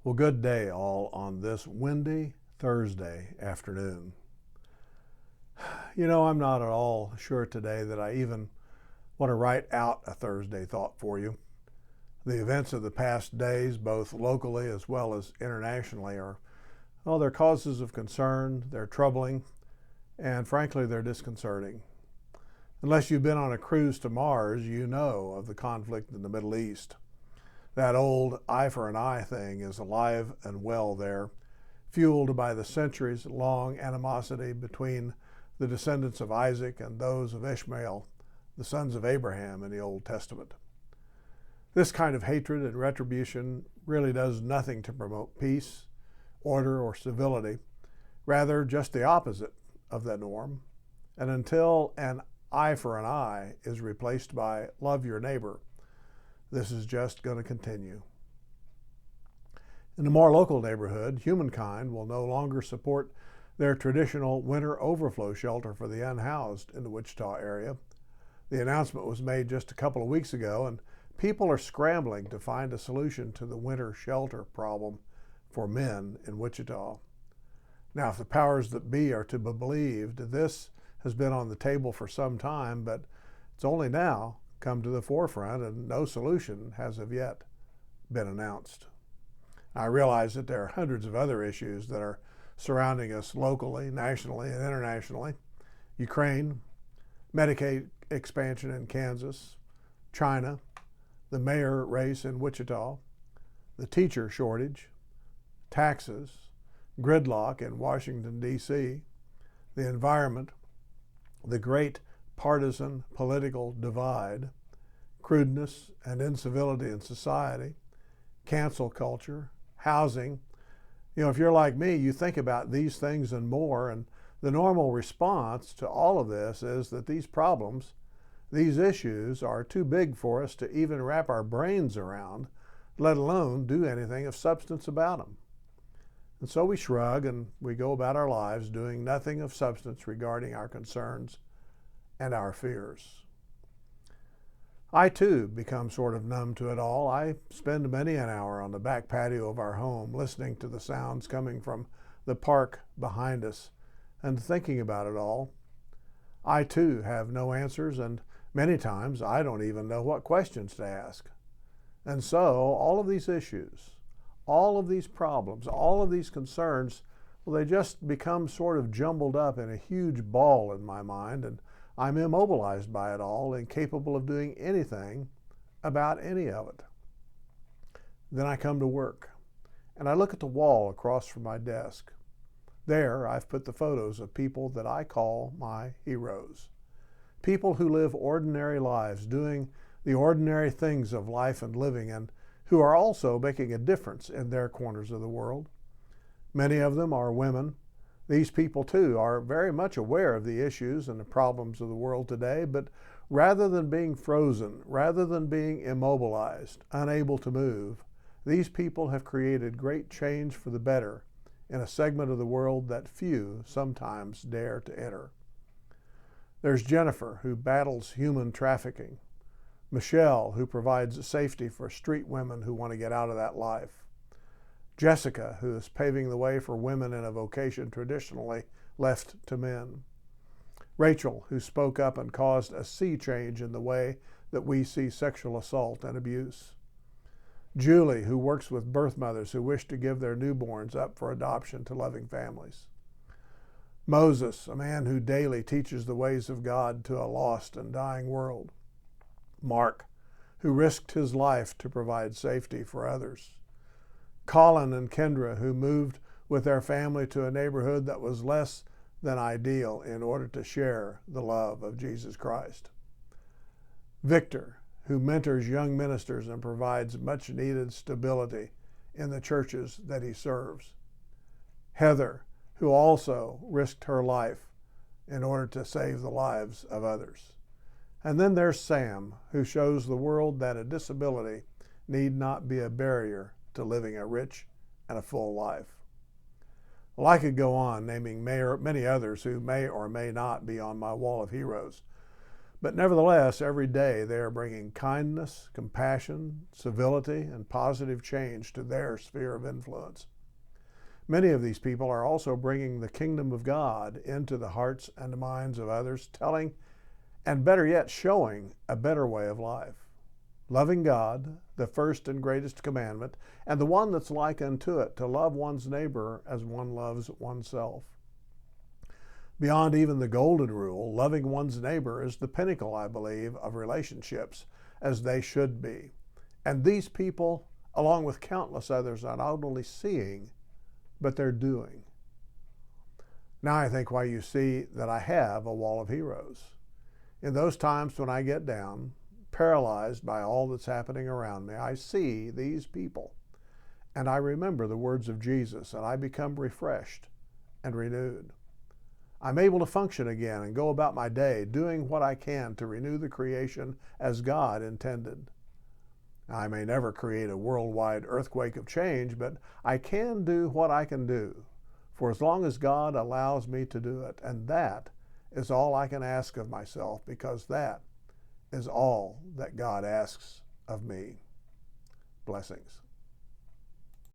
Well, good day all on this windy Thursday afternoon. I'm not at all sure today that I even want to write out a Thursday thought for you. The events of the past days, both locally as well as internationally, they're causes of concern, they're troubling, and frankly, they're disconcerting. Unless you've been on a cruise to Mars, you know of the conflict in the Middle East. That old eye for an eye thing is alive and well there, fueled by the centuries-long animosity between the descendants of Isaac and those of Ishmael, the sons of Abraham in the Old Testament. This kind of hatred and retribution really does nothing to promote peace, order, or civility, rather just the opposite of the norm. And until an eye for an eye is replaced by love your neighbor, this is just going to continue. In a more local neighborhood, humankind will no longer support their traditional winter overflow shelter for the unhoused in the Wichita area. The announcement was made just a couple of weeks ago, and people are scrambling to find a solution to the winter shelter problem for men in Wichita. Now, if the powers that be are to be believed, this has been on the table for some time, but it's only now come to the forefront, and no solution has of yet been announced. I realize that there are hundreds of other issues that are surrounding us locally, nationally, and internationally. Ukraine, Medicaid expansion in Kansas, China, the mayor race in Wichita, the teacher shortage, taxes, gridlock in Washington, D.C., the environment, the great partisan political divide, crudeness and incivility in society, cancel culture, housing. If you're like me, you think about these things and more, and the normal response to all of this is that these problems, these issues, are too big for us to even wrap our brains around, let alone do anything of substance about them. And so we shrug and we go about our lives doing nothing of substance regarding our concerns and our fears. I too become sort of numb to it all. I spend many an hour on the back patio of our home listening to the sounds coming from the park behind us and thinking about it all. I too have no answers, and many times I don't even know what questions to ask. And so all of these issues, all of these problems, all of these concerns, well, they just become sort of jumbled up in a huge ball in my mind, and I'm immobilized by it all, incapable of doing anything about any of it. Then I come to work, and I look at the wall across from my desk. There I've put the photos of people that I call my heroes. People who live ordinary lives, doing the ordinary things of life and living, and who are also making a difference in their corners of the world. Many of them are women. These people, too, are very much aware of the issues and the problems of the world today, but rather than being frozen, rather than being immobilized, unable to move, these people have created great change for the better in a segment of the world that few sometimes dare to enter. There's Jennifer, who battles human trafficking. Michelle, who provides safety for street women who want to get out of that life. Jessica, who is paving the way for women in a vocation traditionally left to men. Rachel, who spoke up and caused a sea change in the way that we see sexual assault and abuse. Julie, who works with birth mothers who wish to give their newborns up for adoption to loving families. Moses, a man who daily teaches the ways of God to a lost and dying world. Mark, who risked his life to provide safety for others. Colin and Kendra, who moved with their family to a neighborhood that was less than ideal in order to share the love of Jesus Christ. Victor, who mentors young ministers and provides much needed stability in the churches that he serves. Heather, who also risked her life in order to save the lives of others. And then there's Sam, who shows the world that a disability need not be a barrier to living a rich and a full life. Well, I could go on naming many others who may or may not be on my wall of heroes. But nevertheless, every day they are bringing kindness, compassion, civility, and positive change to their sphere of influence. Many of these people are also bringing the kingdom of God into the hearts and minds of others, telling, and better yet, showing a better way of life. Loving God, the first and greatest commandment, and the one that's like unto it, to love one's neighbor as one loves oneself. Beyond even the golden rule, loving one's neighbor is the pinnacle, I believe, of relationships, as they should be. And these people, along with countless others, are not only seeing, but they're doing. Now I think why you see that I have a wall of heroes. In those times when I get down, paralyzed by all that's happening around me, I see these people, and I remember the words of Jesus, and I become refreshed and renewed. I'm able to function again and go about my day doing what I can to renew the creation as God intended. I may never create a worldwide earthquake of change, but I can do what I can do, for as long as God allows me to do it. And that is all I can ask of myself, because that is all that God asks of me. Blessings.